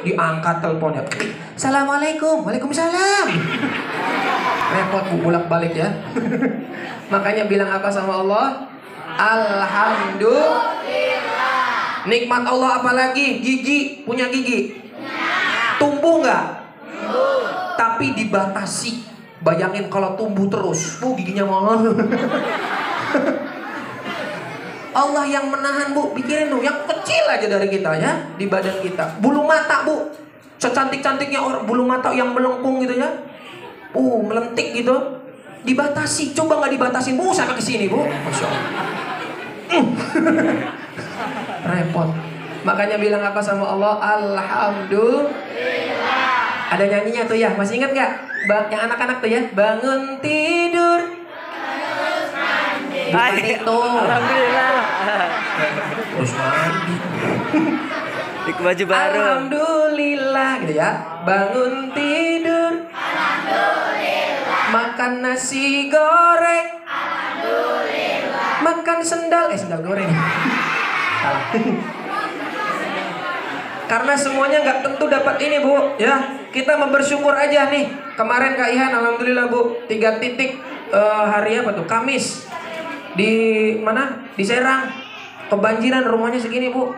diangkat teleponnya. Assalamualaikum, waalaikumsalam. Repot bu, bolak-balik ya. Makanya bilang apa sama Allah? Alhamdulillah. Nikmat Allah apalagi? Gigi, punya gigi? Tumbuh nggak? Tapi dibatasi. Bayangin kalau tumbuh terus, bu giginya mahal. Allah yang menahan bu, pikirin tuh, yang kecil aja dari kita ya, di badan kita. Bulu mata bu, secantik-cantiknya orang, bulu mata yang melengkung gitu ya, melentik gitu, dibatasi. Coba nggak dibatasin bu, sampai ke sini bu, Masya Allah. Repot. Makanya bilang apa sama Allah? Alhamdulillah. Ada nyanyinya tuh ya, masih ingat nggak? Yang anak-anak tuh ya, bangun tidur. Bukan itu. Alhamdulillah. Terus mandi. Di baju baru. Alhamdulillah gitu ya. Bangun tidur. Alhamdulillah. Makan nasi goreng. Alhamdulillah. Makan sendal goreng. Salah. Karena semuanya nggak tentu dapat ini bu, ya kita bersyukur aja nih. Kemarin Kak Ihan, alhamdulillah bu, 3 titik hari apa tuh? Kamis di mana? Di Serang, kebanjiran rumahnya segini bu.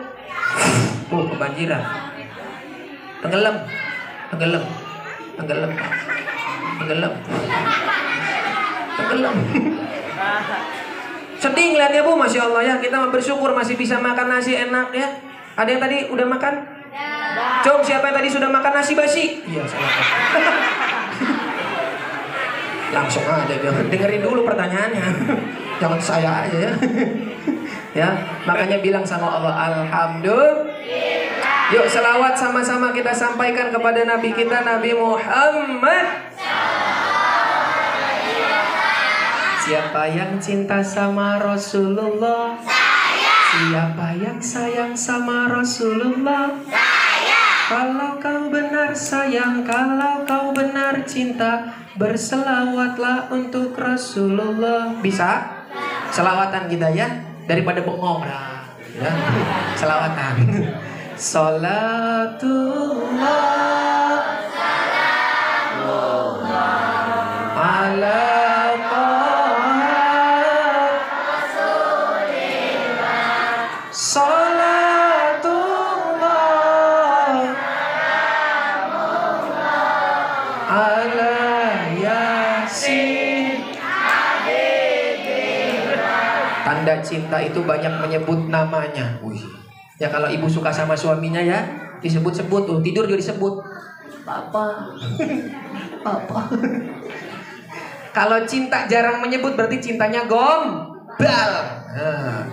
Kebanjiran, tenggelam. Sedih ngeliatnya bu, masya Allah ya. Kita bersyukur masih bisa makan nasi enak ya. Ada yang tadi udah makan? Coba siapa yang tadi sudah makan nasi basi? Iya, salah. Langsung aja dia. Dengerin dulu pertanyaannya. Jangan saya aja ya. Ya, makanya bilang sama Allah alhamdulillah. Yuk selawat sama-sama kita sampaikan kepada Nabi kita, Nabi Muhammad. Siapa yang cinta sama Rasulullah? Siapa yang sayang sama Rasulullah? Kalau kau benar sayang, kalau kau benar cinta, berselawatlah untuk Rasulullah. Bisa? Selawatan kita ya, daripada bengong ya. Selawatan. Salatullah ala tanda cinta itu banyak menyebut namanya. Ya kalau ibu suka sama suaminya ya, disebut-sebut tuh, tidur juga disebut. Papa. Papa. Kalau cinta jarang menyebut berarti cintanya gombal. Nah,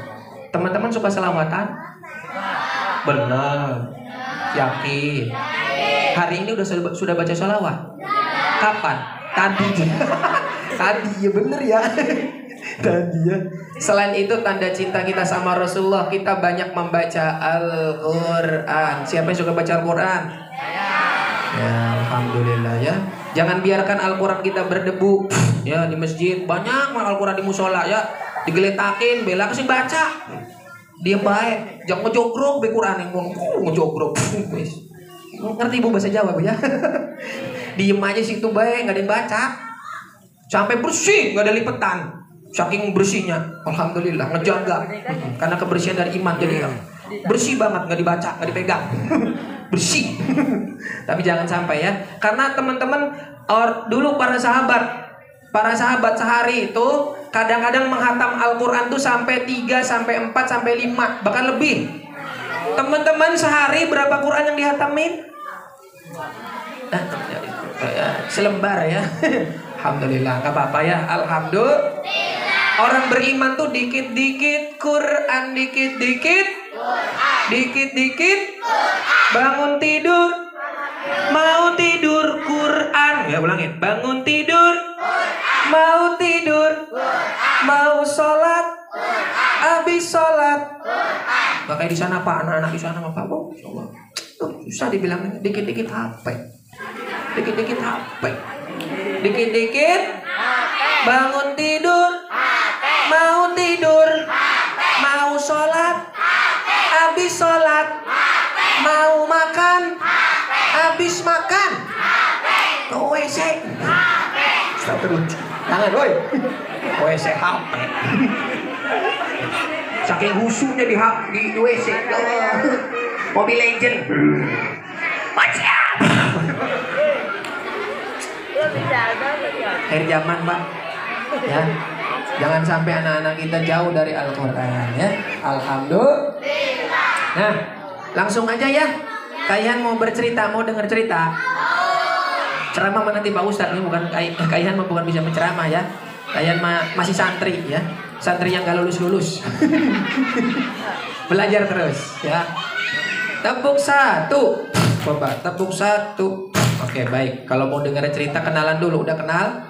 teman-teman suka selawatan? Benar. Yakin. Hari ini sudah baca sholawat? Kapan? Tadi. Tadi ya bener ya. Tadi ya. Selain itu tanda cinta kita sama Rasulullah, kita banyak membaca Al-Quran. Siapa yang suka baca Al-Quran? Ya, alhamdulillah ya. Jangan biarkan Al-Quran kita berdebu. Ya di masjid banyak Al-Quran di musola ya, digeletakin, bela kasih baca. Dia baik, jangan ngejogrok be Quran yang ngejogrok. Ngerti ibu bahasa Jawa bu ya? Diem aja situ baik, nggak ada yang baca. Sampai bersih, nggak ada lipetan. Saking bersihnya, alhamdulillah ngejaga. Karena kebersihan dari iman jadi bersih banget, nggak dibaca, nggak dipegang. Bersih. Tapi jangan sampai ya, karena teman-teman dulu para sahabat sehari itu kadang-kadang menghatam Al-Quran tuh sampai 3, sampai 4, sampai 5, bahkan lebih. Teman-teman sehari berapa Quran yang dihatamin? Selembar ya. Alhamdulillah, nggak apa-apa ya. Alhamdulillah. Orang beriman tuh dikit-dikit Quran, dikit-dikit Quran, dikit-dikit Quran. Bangun tidur, mau tidur Quran. Ya ulangin. Bangun tidur Quran, mau tidur Quran, mau sholat Quran, habis sholat Quran. Makanya di sana Pak, anak-anak di sana apa bu? Susah dibilangnya. Dikit-dikit HP, dikit-dikit HP, dikit-dikit bangun tidur, mau tidur, mau sholat, habis sholat, mau makan, ke WC. Tangan, woi. WC HP. Saking husunya di WC. Mobile Legend. Baca. Akhir zaman, Pak. Ya. Jangan sampai anak-anak kita jauh dari Al-Qur'an ya. Alhamdulillah. Nah, langsung aja ya. Kalian mau bercerita, mau dengar cerita? Ceramah mah nanti Pak Ustadz, ini bukan kalian mah bukan bisa menceramah ya. Kalian masih santri ya. Santri yang gak lulus-lulus. Belajar terus ya. Tepuk satu. Coba tepuk satu. Oke, baik. Kalau mau dengar cerita kenalan dulu. Udah kenal?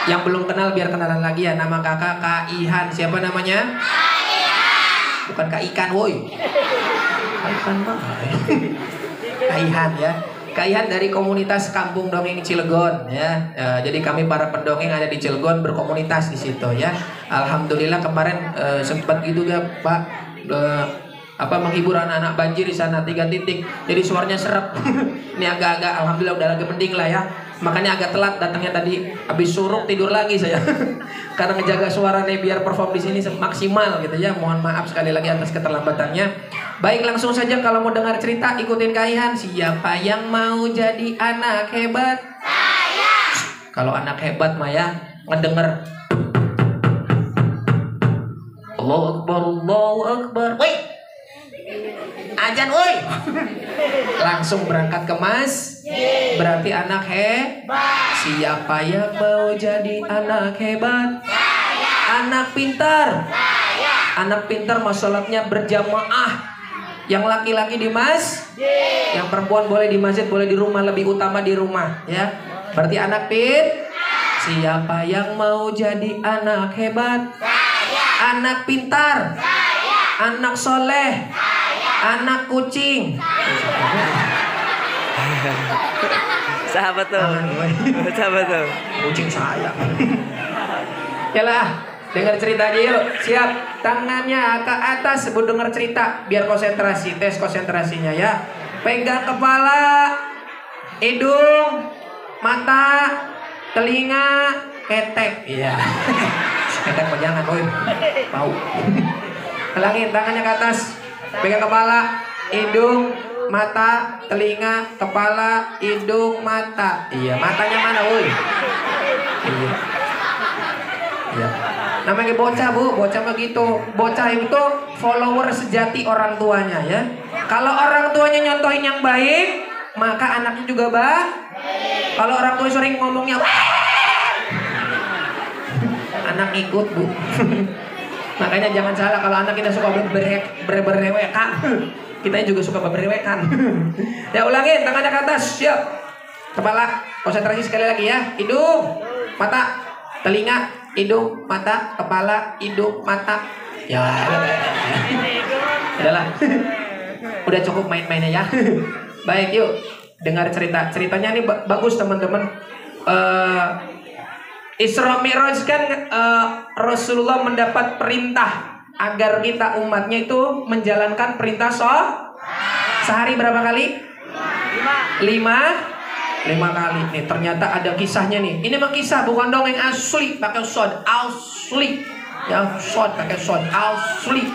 Yang belum kenal biar kenalan lagi ya. Nama kakak Kak Ihan. Siapa namanya? Bukan Kak Ikan, woi. Kak Ikan mah. Kak Ihan ya. Kak Ihan dari komunitas Kampung Dongeng Cilegon ya. Jadi kami para pendongeng ada di Cilegon berkomunitas di situ ya. Alhamdulillah kemarin sempat gitu ya Pak, menghibur anak-anak banjir di sana 3 titik. Jadi suaranya serap. Ini agak-agak alhamdulillah udah agak mending lah ya. Makanya agak telat datangnya tadi, habis suruk tidur lagi saya. Karena ngejaga suara nih biar perform di sini maksimal gitu ya. Mohon maaf sekali lagi atas keterlambatannya. Baik, langsung saja kalau mau dengar cerita ikutin Kak Ihan. Siapa yang mau jadi anak hebat? Saya. Kalau anak hebat mah ya ngedenger Allahu Akbar, Allahu Akbar. Woi. Ajan woi. Langsung berangkat ke masjid. Berarti anak hebat. Siapa yang mau jadi anak hebat? Saya. Anak pintar. Saya. Anak pintar mah sholatnya berjamaah. Yang laki-laki di masjid, yang perempuan boleh di masjid, boleh di rumah, lebih utama di rumah ya. Berarti anak pintar. Siapa yang mau jadi anak hebat? Saya. Anak pintar. Saya. Anak soleh. Anak kucing. Sahabat tuh. Sahabat tuh. Kucing saya. Yalah, dengar cerita aja yuk. Siap. Tangannya ke atas sebelum dengar cerita. Biar konsentrasi. Tes konsentrasinya ya. Pegang kepala, hidung, mata, telinga, ketek. Iya. Ketek mah jangan, boy. Tahu. Halangin tangannya ke atas. Pegang kepala, hidung, mata, telinga, kepala, hidung, mata. Iya, matanya mana, woi? Iya. Iya. Namanya bocah, Bu. Bocah begitu. Bocah itu follower sejati orang tuanya ya. Kalau orang tuanya nyontohin yang baik, maka anaknya juga baik. Kalau orang tua sering ngomongnya anak ikut, Bu. Makanya jangan salah kalau anak kita suka berrewekan, kita juga suka berrewekan. Ya ulangin, tangannya ke atas, siap. Kepala, konsentrasi sekali lagi ya. Hidung, mata, telinga, hidung, mata, kepala, hidung, mata. Ya, udahlah. Udah cukup main-mainnya ya. Baik, yuk dengar cerita. Ceritanya ini bagus teman-teman. Isra Mi'raj kan Rasulullah mendapat perintah agar kita umatnya itu menjalankan perintah sehari berapa kali? 5 kali. Nih ternyata ada kisahnya nih. Ini mah kisah bukan dongeng asli pakai sod asli. Ya sod pakai sod asli.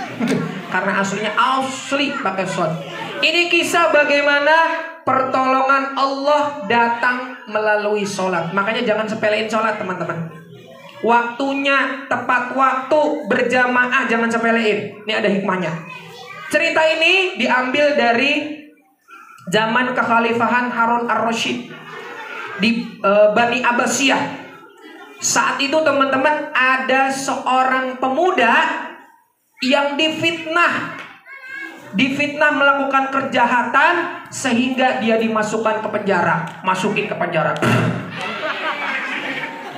Karena aslinya asli pakai sod. Ini kisah bagaimana pertolongan Allah datang melalui sholat. Makanya jangan sepelein sholat teman-teman. Waktunya tepat waktu berjamaah jangan sepelein. Ini ada hikmahnya. Cerita ini diambil dari zaman kekhalifahan Harun ar-Rasyid di Bani Abbasiyah. Saat itu teman-teman ada seorang pemuda yang difitnah melakukan kejahatan sehingga dia dimasukkan ke penjara. Masukin ke penjara.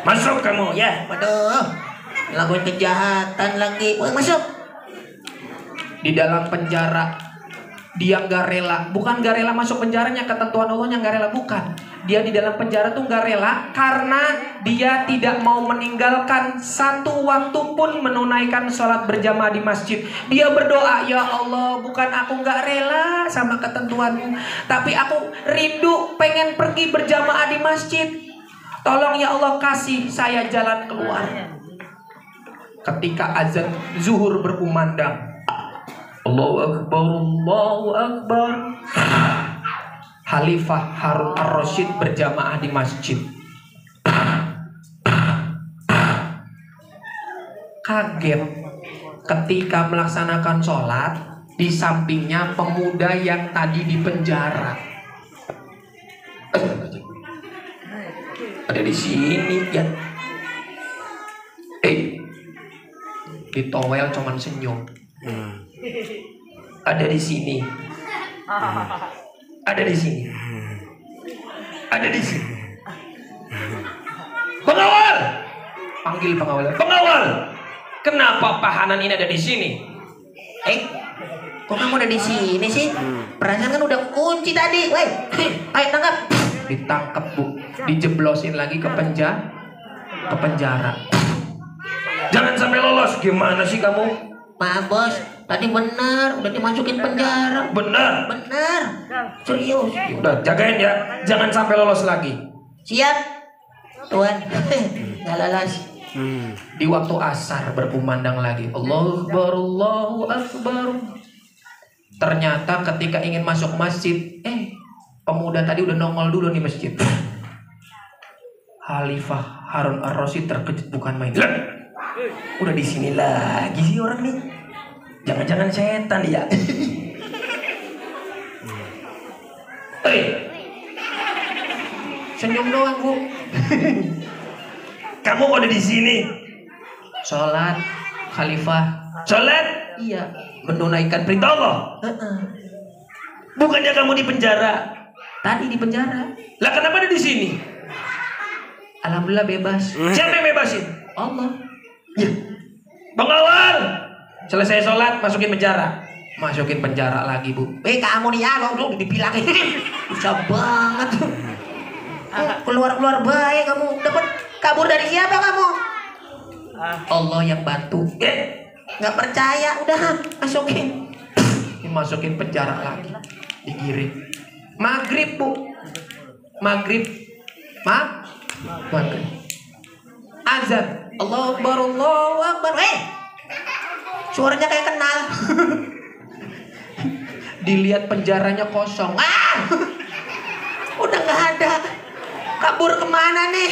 Masuk kamu ya. Waduh, melakukan kejahatan lagi. Masuk. Di dalam penjara Dia nggak rela, bukan nggak rela masuk penjaranya, ketentuan Allahnya nggak rela, bukan. Dia di dalam penjara tuh nggak rela karena dia tidak mau meninggalkan satu waktu pun menunaikan sholat berjamaah di masjid. Dia berdoa, ya Allah, bukan aku nggak rela sama ketentuanmu, tapi aku rindu pengen pergi berjamaah di masjid. Tolong ya Allah, kasih saya jalan keluar. Ketika azan zuhur berkumandang, Allahu Akbar, Allahu Akbar, Khalifah Harun Ar-Rasyid berjamaah di masjid. Kaget ketika melaksanakan sholat, di sampingnya pemuda yang tadi di penjara. Ada di sini ya. Ditowel cuman senyum. Ada di sini. Ada di sini. Ada di sini. Pengawal! Panggil pengawal. Pengawal! Kenapa pahanan ini ada di sini? Kok kamu ada di sini sih? Perasaan kan udah kunci tadi. Woi, ayo tangkap. Ditangkap, Bu. Dijeblosin lagi ke penjara. Jangan sampai lolos. Gimana sih kamu? Maaf bos, tadi benar udah dimasukin penjara. Benar. Benar. Serius. Udah, jagain ya. Jangan sampai lolos lagi. Siap. Tuan. Nggak lolos. Di waktu asar berkumandang lagi, Allahu Akbar, Allahu Akbar. Ternyata ketika ingin masuk masjid, pemuda tadi udah nongol dulu di masjid. Khalifah Harun Ar-Rasyid terkejut bukan main. Udah di sini lagi sih orang nih. Jangan-jangan setan dia. Senyum doang, Bu. Kamu kok ada di sini? Sholat, Khalifah. Sholat? Iya. Menunaikan perintah Allah. Bukannya kamu di penjara? Tadi di penjara. Lah kenapa ada di sini? Alhamdulillah bebas. Siapa yang bebasin? Allah. Ya. Pengawal. Selesai sholat masukin penjara. Masukin penjara lagi, Bu. Kamu nih ya, lo dibilangin. Susah banget. Keluar baik kamu. Dapat kabur dari siapa kamu? Allah yang bantu. Nggak percaya, udah masukin. Dimasukin penjara lagi. Digiring. Maghrib, Bu. Maghrib. Maghrib. Azan. Allahu Akbar, Allahu Akbar. Suaranya kayak kenal. Dilihat penjaranya kosong. Udah nggak ada. Kabur kemana nih?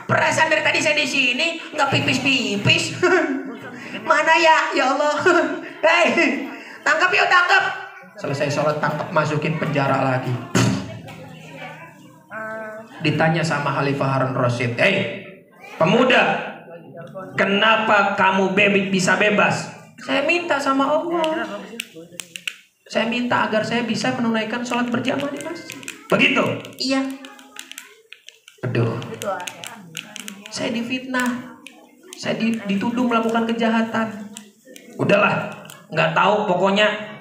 Perasaan dari tadi saya di sini nggak pipis. Mana ya? Ya Allah. Tangkap yuk, tangkap. Selesai sholat tangkap, masukin penjara lagi. Ditanya sama Khalifah Harun Rasyid, pemuda, kenapa kamu bisa bebas? Saya minta sama Allah. Saya minta agar saya bisa menunaikan sholat berjamaah di masjid. Begitu? Iya. Aduh. Saya difitnah. Saya dituduh melakukan kejahatan. Udahlah, nggak tahu pokoknya.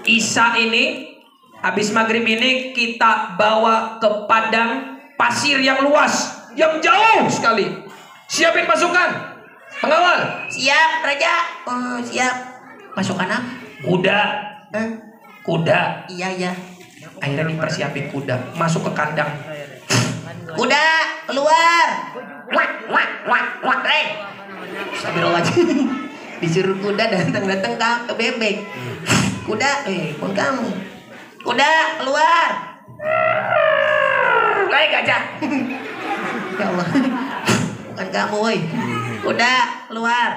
Isya ini, habis maghrib ini kita bawa ke padang pasir yang luas, yang jauh sekali. Siapin pasukan, pengawal. Siap, Raja. Siap. Pasukan apa? Kuda. Kuda. Iya. Akhirnya dipersiapin kuda, masuk ke kandang. Kuda, keluar. Wak. Astagfirullahaladzim. Disuruh kuda datang ke bebek. Kuda, pun kamu. Kuda, keluar. Gajah. Ya Allah. Bukan kamu, woi. Kuda, keluar.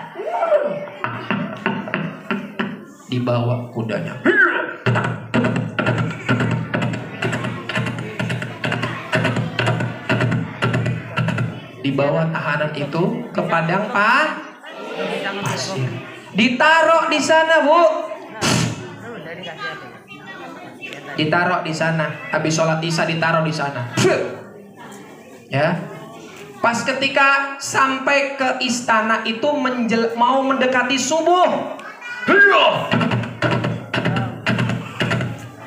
Dibawa kudanya. Dibawa tahanan itu ke padang pasir. Ditaruh di sana, Bu. Ditaruh di sana. Habis sholat isya ditaruh di sana. Ya. Pas ketika sampai ke istana itu mau mendekati subuh.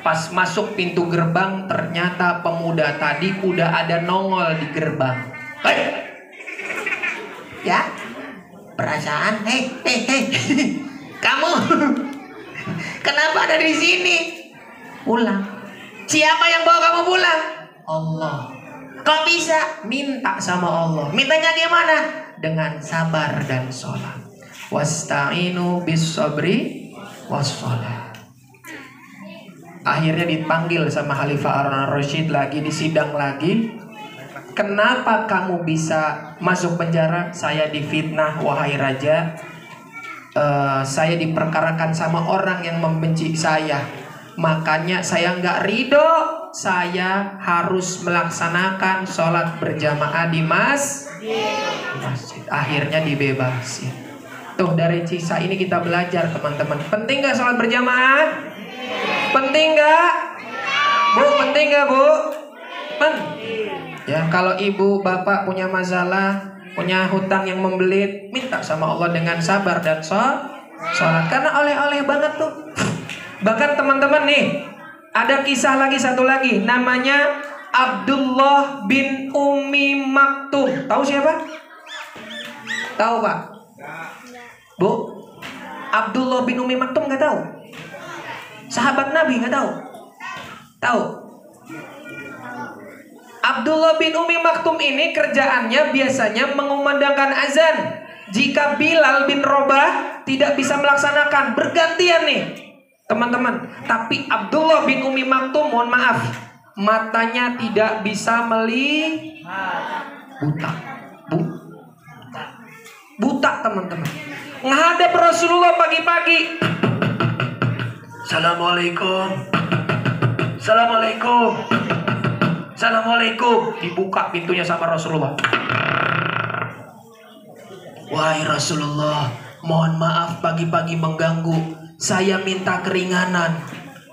Pas masuk pintu gerbang, ternyata pemuda tadi udah ada nongol di gerbang. Hei! Ya, perasaan, hei, kamu, kenapa ada di sini? Pulang. Siapa yang bawa kamu pulang? Allah. Kok bisa? Minta sama Allah. Mintanya gimana? Dengan sabar dan sholat. Wasta'inu bis sabri was sholat. Akhirnya dipanggil sama Khalifah Harun al-Rasyid lagi, disidang lagi. Kenapa kamu bisa masuk penjara? Saya difitnah, wahai raja. Saya diperkarakan sama orang yang membenci saya. Makanya saya nggak ridho. Saya harus melaksanakan sholat berjamaah di masjid. Akhirnya dibebasin. Tuh, dari kisah ini kita belajar, teman-teman. Penting nggak sholat berjamaah? Penting nggak? Bu, penting nggak, Bu? Ya, kalau ibu bapak punya masalah, punya hutang yang membelit, minta sama Allah dengan sabar dan sholat. Karena oleh-oleh banget tuh. Bahkan teman-teman nih, ada kisah lagi, satu lagi, namanya Abdullah bin Umi Maktum. Tahu siapa? Tahu, Pak? Bu? Abdullah bin Umi Maktum nggak tahu? Sahabat Nabi nggak tahu? Tahu? Abdullah bin Umi Maktum ini kerjaannya biasanya mengumandangkan azan. Jika Bilal bin Robah tidak bisa melaksanakan, bergantian nih teman-teman. Tapi Abdullah bin Umi Maktum, mohon maaf, matanya tidak bisa melihat. Buta teman-teman. Ngadep Rasulullah pagi-pagi. Assalamualaikum. Assalamualaikum. Assalamualaikum. Dibuka pintunya sama Rasulullah. Wahai Rasulullah, mohon maaf pagi-pagi mengganggu. Saya minta keringanan.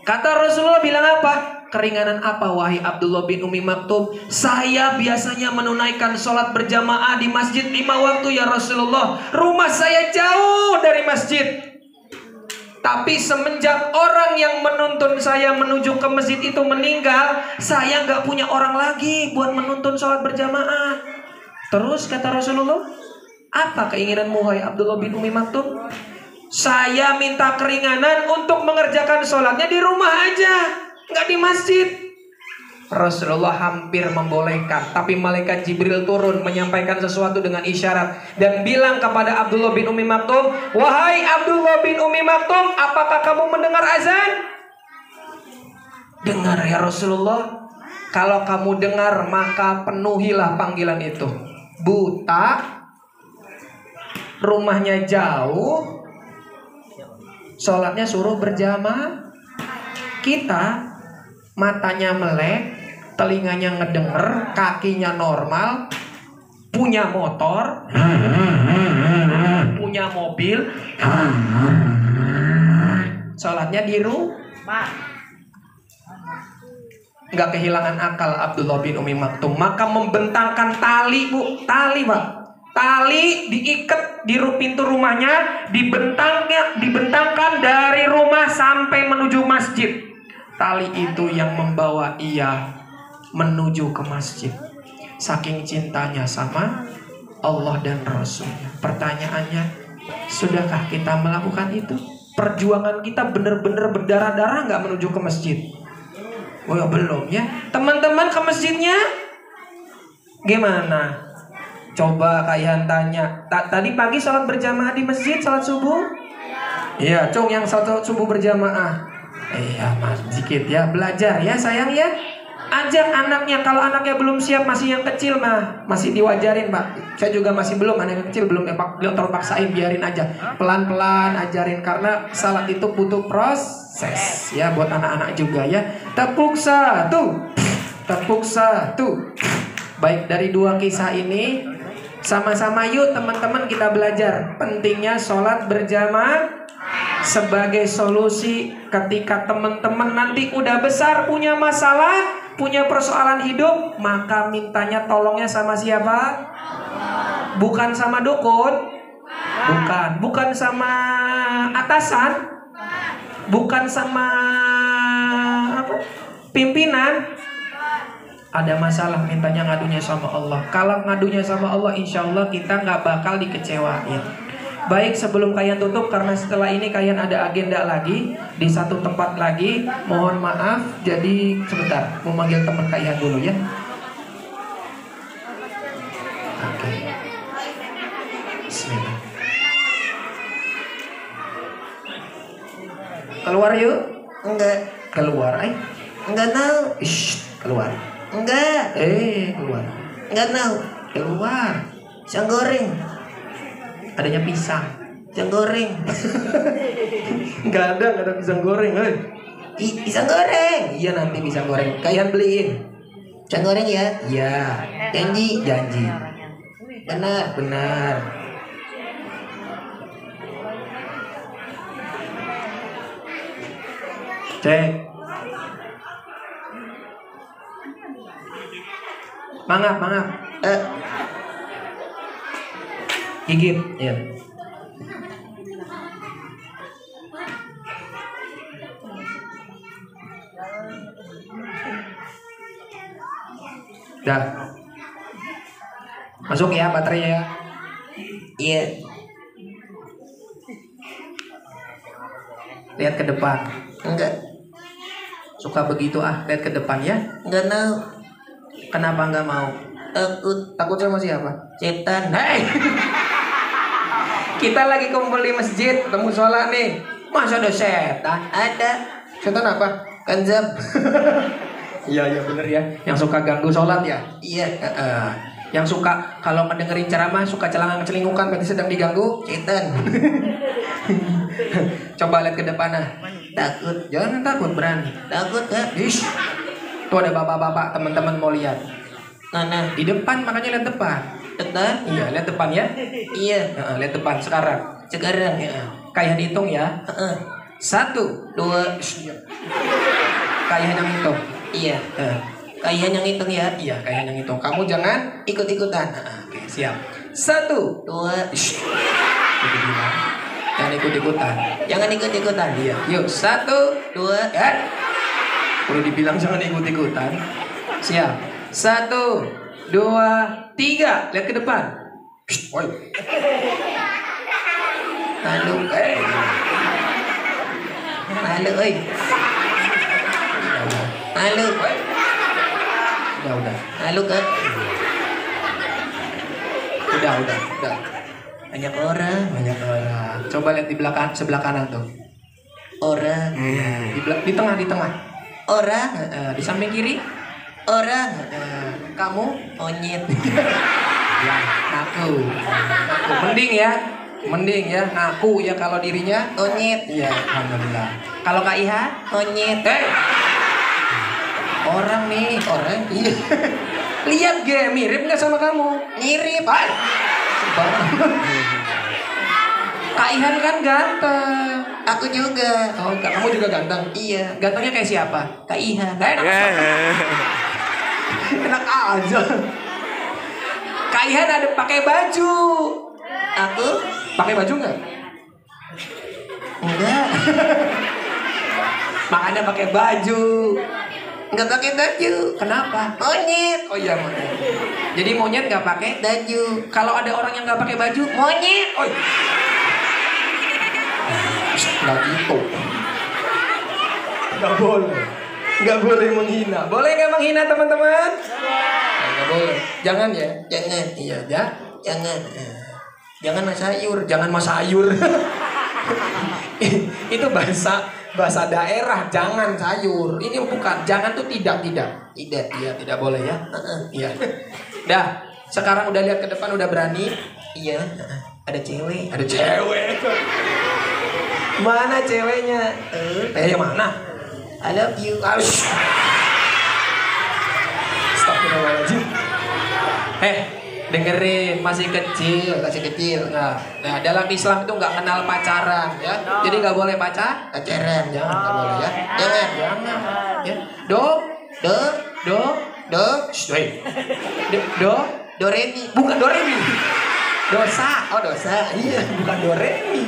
Kata Rasulullah bilang apa? Keringanan apa wahai Abdullah bin Umi Maktum? Saya biasanya menunaikan sholat berjamaah di masjid 5 waktu ya Rasulullah. Rumah saya jauh dari masjid. Tapi semenjak orang yang menuntun saya menuju ke masjid itu meninggal, saya nggak punya orang lagi buat menuntun sholat berjamaah. Terus kata Rasulullah, apa keinginanmu wahai Abdullah bin Umi Maktum? Saya minta keringanan untuk mengerjakan sholatnya di rumah aja, nggak di masjid. Rasulullah hampir membolehkan, tapi malaikat Jibril turun menyampaikan sesuatu dengan isyarat dan bilang kepada Abdullah bin Umi Maktum, wahai Abdullah bin Umi Maktum, apakah kamu mendengar azan? Dengar ya Rasulullah. Kalau kamu dengar maka penuhilah panggilan itu. Buta, rumahnya jauh, sholatnya suruh berjamaah. Kita matanya melek, telinganya ngedenger, kakinya normal, punya motor, punya mobil, sholatnya di rumah. Nggak kehilangan akal Abdullah bin Umi Maktum. Maka membentangkan tali, Bu, tali, Pak. Tali diikat di pintu rumahnya, dibentangkan dari rumah sampai menuju masjid. Tali itu yang membawa ia menuju ke masjid. Saking cintanya sama Allah dan Rasulnya. Pertanyaannya, sudahkah kita melakukan itu? Perjuangan kita benar-benar berdarah-darah nggak menuju ke masjid? Oh ya belum ya. Teman-teman ke masjidnya gimana? Coba Kak Ihan tanya. Tadi pagi sholat berjamaah di masjid, sholat subuh? Iya, Cung, yang sholat subuh berjamaah. Iya, Mas, sedikit ya, belajar ya sayang ya. Ajak anaknya, kalau anaknya belum siap, masih yang kecil mah masih diwajarin, Pak. Saya juga masih belum, anak yang kecil belum terlalu paksain, biarin aja. Pelan-pelan ajarin, karena salat itu butuh proses ya buat anak-anak juga ya. Tepuk satu. Baik, dari dua kisah ini sama-sama yuk teman-teman kita belajar pentingnya sholat berjamaah sebagai solusi ketika teman-teman nanti udah besar punya masalah, punya persoalan hidup, maka mintanya tolongnya sama siapa? Bukan sama dukun, bukan sama atasan, bukan sama Pimpinan ada masalah, mintanya ngadunya sama Allah. Kalau ngadunya sama Allah, insya Allah kita nggak bakal dikecewain. Baik, sebelum kalian tutup, karena setelah ini kalian ada agenda lagi di satu tempat lagi. Mohon maaf, jadi sebentar, mau manggil teman kalian dulu ya. Oke. Bismillah. Keluar yuk. Enggak. Keluar, Enggak tahu. keluar. Enggak. Keluar. Enggak tahu. Keluar. Pisang goreng. Adanya pisang. Pisang goreng. Nggak ada pisang goreng, Pisang goreng. Iya, nanti pisang goreng. Kalian beliin. Pisang goreng ya. Iya. Janji. Benar. Cek. Mangap. Gigit, ya. Dah. Masuk ya baterainya ya. Iya. Lihat ke depan. Enggak. Suka begitu lihat ke depan ya. Enggak tahu. Kenapa nggak mau? Takut sama siapa? Setan. Hei. Kita lagi kumpul di masjid, ketemu sholat nih. Masa ada setan? Ada. Setan apa? Kanzab. Iya bener ya. Yang suka ganggu sholat ya. Iya. Yang suka kalau mendengerin ceramah suka celengan-celingukan berarti sedang diganggu. Setan. Coba lihat ke depan Takut. Jangan takut, berani. Takut kan? Ish. Tuh ada bapak-bapak, teman-teman mau lihat. Mana? Di depan, makanya lihat depan. Depan? Iya, lihat depan ya. Iya. Lihat depan sekarang. Sekarang. Kayak hitung ya. 1, 2. Kayak yang hitung. Iya. Kalian yang hitung ya. Iya, kayak yang hitung. Kamu jangan Ikut-ikutan. Oke, siap. 1, 2. Itu bilang. Jangan ikut-ikutan. Jangan ikut-ikutan. Iya. Yuk, 1, 2. Udah dibilang jangan ikut-ikutan. Siap. 1, 2, 3. Lihat ke depan. Woi. Malu. Malu, oi. Malu. Udah. Malu kan? Udah. Banyak orang. Banyak orang. Coba lihat di belakang, sebelah kanan tuh. Orang. Di tengah. Orang. Di samping kiri. Orang. Kamu Monyet. ya ngaku. Mending ya ngaku ya kalau dirinya Monyet. iya, alhamdulillah. Kalau Kak Iha Monyet. orang nih, orang iya. Lihat ge, mirip nggak sama kamu? Mirip. Kak Ihan kan ganteng. Aku juga. Oh, kamu juga ganteng? Iya. Gantengnya kayak siapa? Kak Ihan. Enak aja. Kak Ihan ada pakai baju. Aku Pakai baju nggak? enggak. Makanya pakai baju. Enggak pakai baju. Kenapa? Monyet. Oh iya monyet. Jadi monyet nggak pakai Baju. Kalau ada orang yang nggak pakai baju, Monyet. oi. Nggak gitu. Nggak boleh menghina. Boleh nggak menghina teman-teman? Nggak boleh. Jangan ya. Jangan. Iya ya. Jangan. Jangan mas sayur. Jangan mas sayur. Itu bahasa daerah. Jangan sayur. Ini bukan. Jangan tuh tidak. Iya tidak boleh ya. Iya. Dah. Sekarang udah lihat ke depan udah berani. Iya. Ada cewek. Ada cewek. Mana ceweknya? Yang mana? I love you. Astagfirullahaladzim. Dengerin, masih kecil. Nah, dalam Islam itu nggak kenal pacaran ya. Jadi nggak boleh pacaran. Pacaran. Jangan, nggak boleh ya. Jangan. Ya. Do. Do re mi. Bukan do re mi. Dosa. Oh dosa. Iya, bukan do re mi.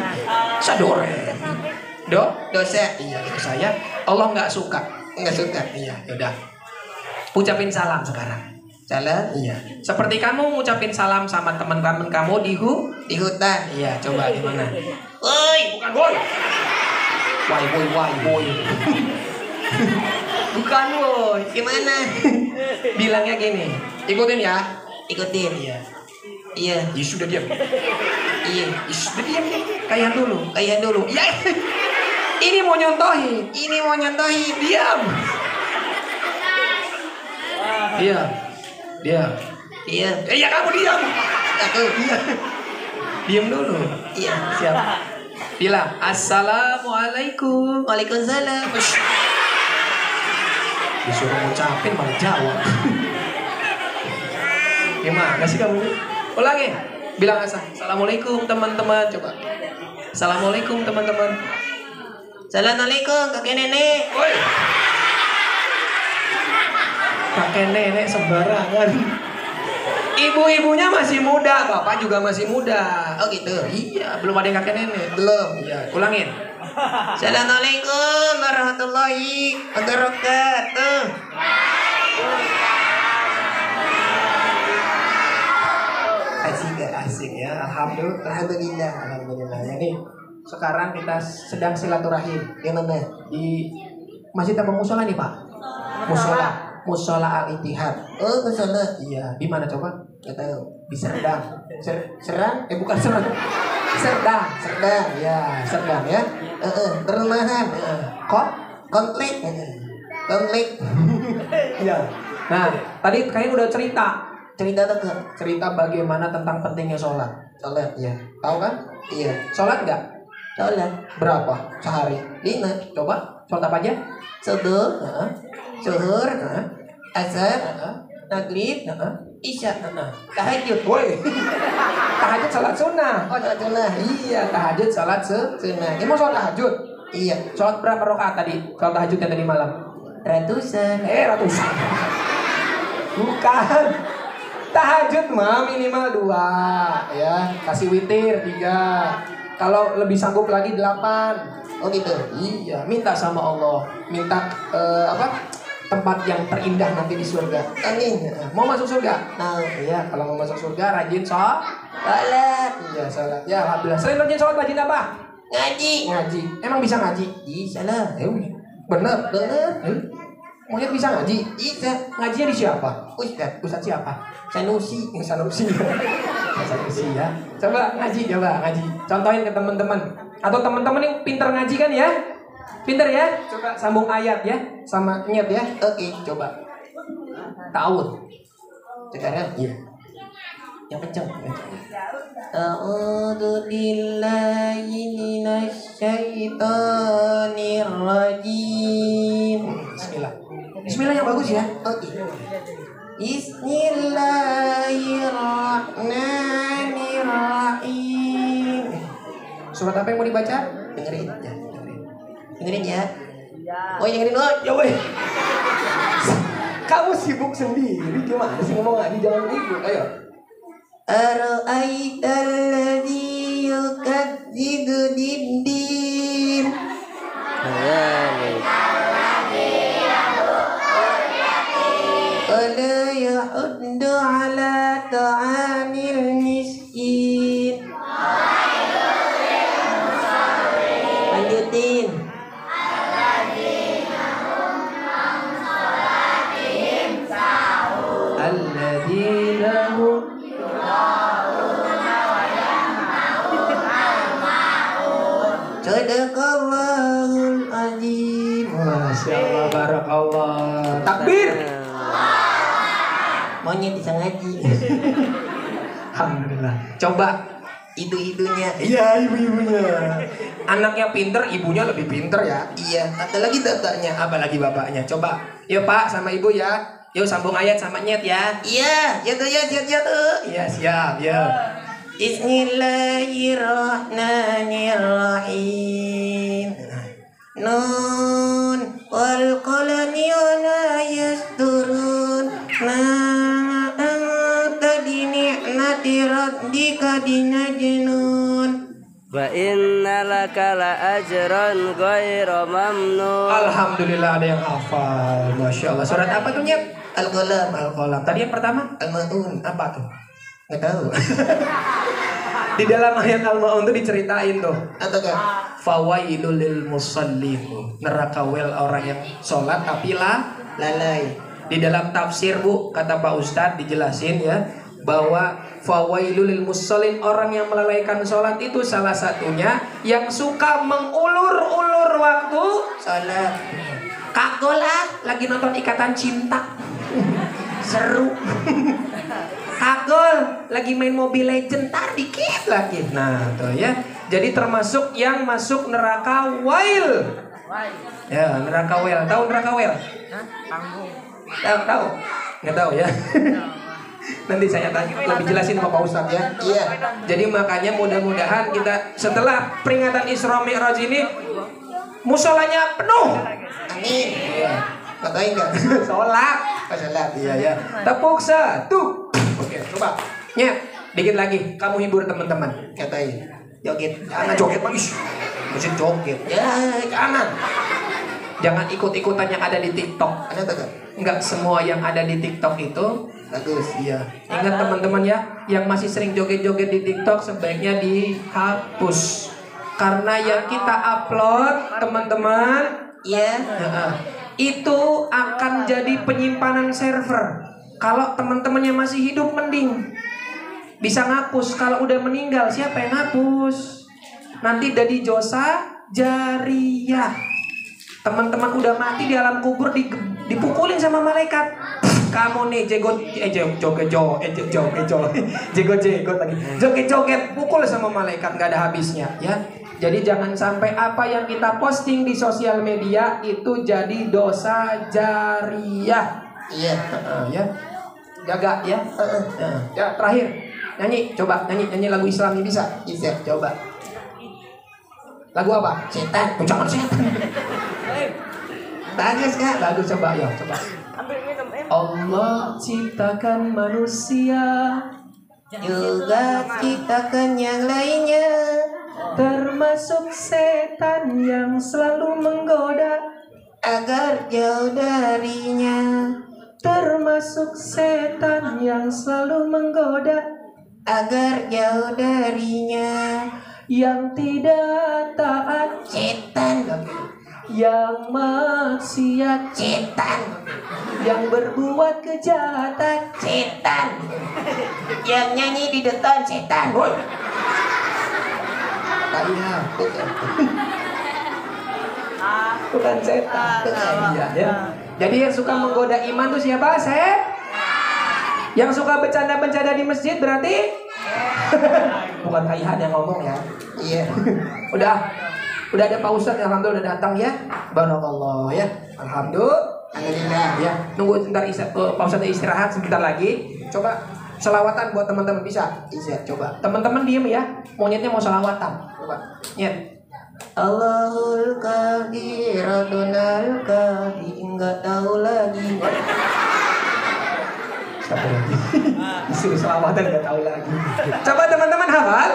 Do re mi. Dosa. Dosa. Iya, itu saya. Allah nggak suka. Enggak suka. Iya, yaudah. Ucapin salam sekarang. Salah. Iya. Seperti kamu ngucapin salam sama teman-teman kamu Di hutan. Iya, coba gimana? Woi, bukan woi. Why boy. Bukan woi. Gimana? Bilangnya gini. Ikutin ya. Ikutin. Iya. Iya. Ya sudah diam. Iya. Ya sudah diam. Kayak dulu. Kayak dulu. Ya. Ini mau nyontohin. Ini mau nyontohin. Diam. Iya. Diam. Iya. Ya kamu diam. Aku. Iya. Diam dulu. Iya. Siap. Bilang assalamualaikum. Waalaikumsalam. Disuruh ngucapin malah jawab. Gimana sih kamu? Ulangi. Bilang assalamualaikum teman-teman. Coba. Assalamualaikum teman-teman. Assalamualaikum kakek nenek. Woi. Kakek nenek sembarangan. Ibu-ibunya masih muda, bapak juga masih muda. Oh gitu. Iya, belum ada yang kakek nenek. Belum. Iya, ulangin. Assalamualaikum warahmatullahi wabarakatuh. Asik ya. Alhamdulillah. Ini sekarang kita sedang silaturahim. Gimana? Di Masjid apa musola nih Pak? Musola Al-Ittihad. Oh, kesana. Iya, di mana coba? Gak tahu. Di Serdang. Serang? Bukan Serang. Serdang. Ya, Serdang ya. Perumahan. Kok? Komplek. Komplek. Iya. Nah, tadi kayaknya udah cerita Cerita bagaimana tentang pentingnya sholat. Sholat. Iya. Tahu kan? Iya. Sholat nggak? Sholat. Berapa sehari? 5. Coba. Sholat apa aja? Subuh. Heeh. Zuhur. Heeh. Asar. Heeh. Maghrib. Heeh. Isya. Heeh. Tahajud. Woi. Tahajud sholat sunnah. Oh, sholat sunnah. Iya, tahajud sholat Sunnah. Ini mau sholat tahajud. Iya. Sholat berapa rakaat tadi? Sholat tahajud yang tadi malam. Ratusan. Ratusan. Bukan. Tahajud mah minimal 2 ya. Kasih witir 3. Kalau lebih sanggup lagi 8. Oh gitu. Iya, minta sama Allah. Minta tempat yang terindah nanti di surga. Amin. Mau masuk surga? Nah, Iya, kalau mau masuk surga rajin sholat. Iya, sholat. Ya, alhamdulillah. Selain rajin sholat, rajin apa? Ngaji. Emang bisa ngaji? Bisa lah. Bener. Bener. Monyet bisa ngaji? Bisa. Ngajinya di siapa? Ustaz Siapa? Sanusi. Sanusi ya. Coba ngaji. Contohin ke teman-teman. Atau teman-teman yang pinter ngaji kan ya? Pinter ya? Coba sambung ayat ya sama nyet ya. Oke. Coba. Ta'awud. Sekarang. Iya. Yang kenceng. A'udzu billahi minasyaitonir rajim. Bismillah. Bismillah yang bagus ya. Oke. Bismillahirrahmanirrahim. Surat apa yang mau dibaca? Dengerin ya. Oh, dengerin dulu. Ya weh. Kamu sibuk sendiri gimana sih ngomong ngaji jangan ribut. Ayo. Ara'aital ladzi yukadzibu bid-din. Wala yahuddu ala ta'amil miskin. Lanjutin. Alladzina hum Sadaqallahul azim. Masya Allah, barakallah. Takbir. Monyet bisa ngaji. Alhamdulillah. Coba. Ibu-ibunya. Iya, ibu-ibunya. Anaknya pinter, ibunya lebih pinter ya. Iya. Ada lagi bapaknya. Apalagi bapaknya. Coba. Yuk Pak sama Ibu ya. Yuk sambung ayat sama nyet ya. Iya. Jatuh. Iya siap ya. Bismillahirrahmanirrahim. Nun wal qalami wa ma yasturun. Ma anta bi ni'mati rabbika binajnun. Wa inna laka la ajran ghairu mamnun. Alhamdulillah ada yang hafal. Masya Allah. Surat apa tuh Nyet? Al-Qalam. Al-Qalam. Tadi yang pertama? Al-Maun. Apa tuh? Nggak tahu. Di dalam ayat Al-Maun tuh diceritain tuh. Atau kan? Fawailul lil musallin. Neraka wel orang yang sholat tapi Lalai. Di dalam tafsir Bu, kata Pak Ustadz dijelasin ya, bahwa fawailul lil musallin, orang yang melalaikan sholat itu salah satunya yang suka mengulur-ulur waktu Salat. kagol lagi nonton Ikatan Cinta. Seru. Kagol lagi main Mobile Legend, tar dikit lagi. Nah, tuh ya. Jadi termasuk yang masuk neraka wail. Ya, neraka wail. Tahu neraka wail? Tahu? Nggak tahu ya. Nanti saya tanya lebih jelasin sama Pak Ustadz ya. Iya. Jadi makanya mudah-mudahan kita setelah peringatan Isra Mi'raj ini musolanya penuh. Amin. Iya. Ngatain nggak? Sholat. Salat. Iya ya. Tepuk satu. Oke, coba. Nyet, dikit lagi. Kamu hibur teman-teman. Ngatain. Joget. Jangan joget lagi. Mesti joget. Ya, Jangan. Jangan ikut-ikutan yang ada di TikTok. ada tak? Enggak semua yang ada di TikTok itu Bagus. iya. Ingat teman-teman ya, yang masih sering joget-joget di TikTok sebaiknya dihapus. Karena yang kita upload, teman-teman, Iya. itu akan jadi penyimpanan server. Kalau teman-temannya masih hidup mending bisa ngapus. Kalau udah meninggal siapa yang ngapus? Nanti jadi dosa jariyah. Teman-teman udah mati di alam kubur dipukulin sama malaikat. Kamu nih joget-joget pukul sama malaikat, nggak ada habisnya ya. Jadi jangan sampai apa yang kita posting di sosial media itu jadi dosa jariyah. Iya. Ya. Jaga ya. Ya, terakhir. Nyanyi, coba nyanyi lagu Islami bisa? Bisa. Coba. Lagu apa? Setan. Jangan setan. Bagus kak. Lagu coba ya, coba. Allah ciptakan manusia, Juga ciptakan yang lainnya. termasuk setan yang selalu menggoda, Agar jauh darinya. termasuk setan yang selalu menggoda, Agar jauh darinya. yang tidak taat, Setan. yang maksiat, Setan. yang berbuat kejahatan. Setan. Yang nyanyi di depan setan. Iya, bukan setan. Iya, ya. Jadi yang suka menggoda iman tuh siapa? Yang suka bercanda-bercanda di masjid berarti bukan Kaihan yang ngomong ya. Iya. Udah ada Pak Ustadz, alhamdulillah udah datang ya. Barakallah ya. Alhamdulillah ya. Nunggu sebentar Pak Ustadz istirahat sebentar lagi. Coba selawatan buat teman-teman bisa? Bisa. Coba. Teman-teman diem ya. Monyetnya mau selawatan. Coba. Nyet. Allahul Qadir, Adonal Qadir, enggak tahu lagi. Satu lagi. Disuruh selawatan nggak tahu lagi. Coba teman-teman hafal.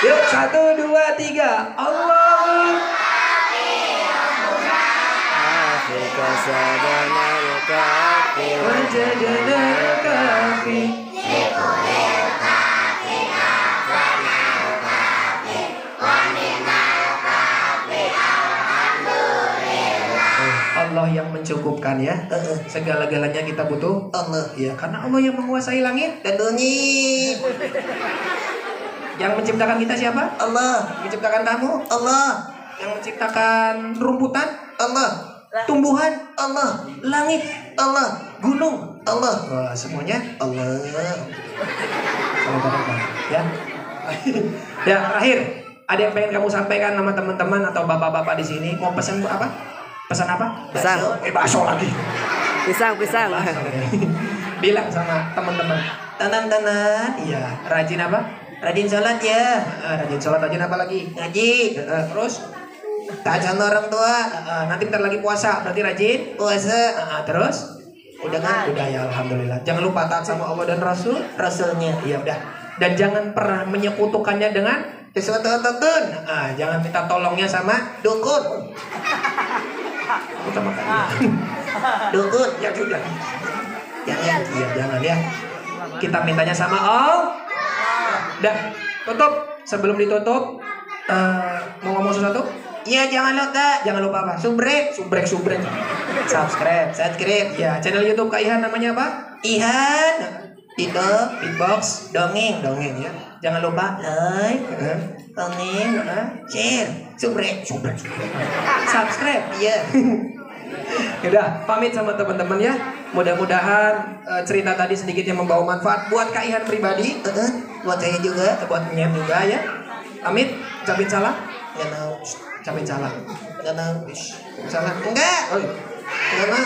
Yuk 1, 2, 3. Allah. Afrika sadana kafi Wajadana kafi. Allah yang mencukupkan ya. Segala-galanya kita butuh Allah ya, karena Allah yang menguasai langit Dan bunyi Yang menciptakan kita siapa? Allah. Yang menciptakan kamu? Allah. Yang menciptakan rumputan? Allah. Tumbuhan? Allah. Langit? Allah. Gunung? Allah. Wah, semuanya Allah. ya. Ya, terakhir, ada yang pengen kamu sampaikan sama teman-teman atau bapak-bapak di sini? Mau pesan apa? Pesan apa? Pisang. Bakso lagi. Pisang. Bilang sama teman-teman. Tenan-tenan. Iya, rajin apa? Rajin sholat ya. Rajin sholat, rajin apa lagi? Ngaji. Terus Taat sama orang tua. nanti bentar lagi puasa, berarti rajin. Puasa. Terus udah kan? Udah ya, alhamdulillah. Jangan lupa taat sama Allah dan Rasul. Rasulnya. Iya udah. Dan jangan pernah menyekutukannya dengan Disuruh tuntun. Jangan minta tolongnya sama dukun. Kita makan. Dukun, ya sudah. Jangan ya. Kita mintanya sama Allah. Dah, tutup. Sebelum ditutup, mau ngomong sesuatu? Iya, jangan lupa apa? Subrek. Subscribe. Ya, channel YouTube Kak Ihan namanya apa? Ihan. Itu Beatbox dongeng ya. Jangan lupa like, dongeng, share, subrek. Subscribe. Iya. Udah, pamit sama teman-teman ya. Mudah-mudahan cerita tadi sedikit yang membawa manfaat buat Kak Ihan pribadi, buat saya juga, buat Nyem juga ya. Pamit, ucapin salam. Enggak mau. Ucapin salam. Enggak mau. Salam. Enggak. Enggak mau.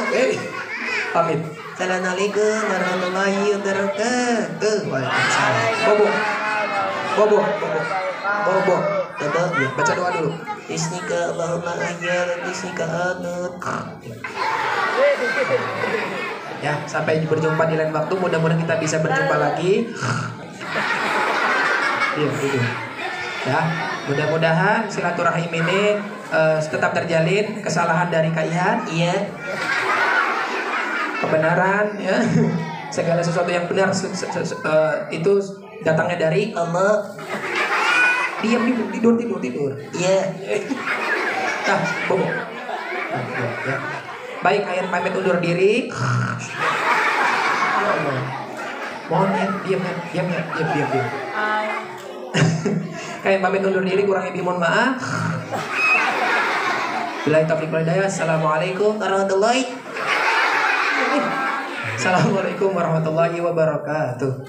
Pamit. Assalamualaikum warahmatullahi wabarakatuh. Waalaikumsalam. Bobo. Ya, baca doa dulu. Bismika Allahumma ahyal bismika anut. Ya, sampai berjumpa di lain waktu. Mudah-mudahan kita bisa berjumpa lagi. Iya, gitu. Ya, mudah-mudahan silaturahim ini tetap terjalin. Kesalahan dari Kak Ihan, iya. Kebenaran, ya. Segala sesuatu yang benar itu datangnya dari Allah. Diam tidur. Iya. Nah, bobo. Ya. Baik, Kak Ihan pamit undur diri. Mohon ya, diam. Kak Ihan pamit undur diri, kurang lebih mohon maaf. Billahi taufiq wal hidayah. Assalamualaikum warahmatullahi wabarakatuh.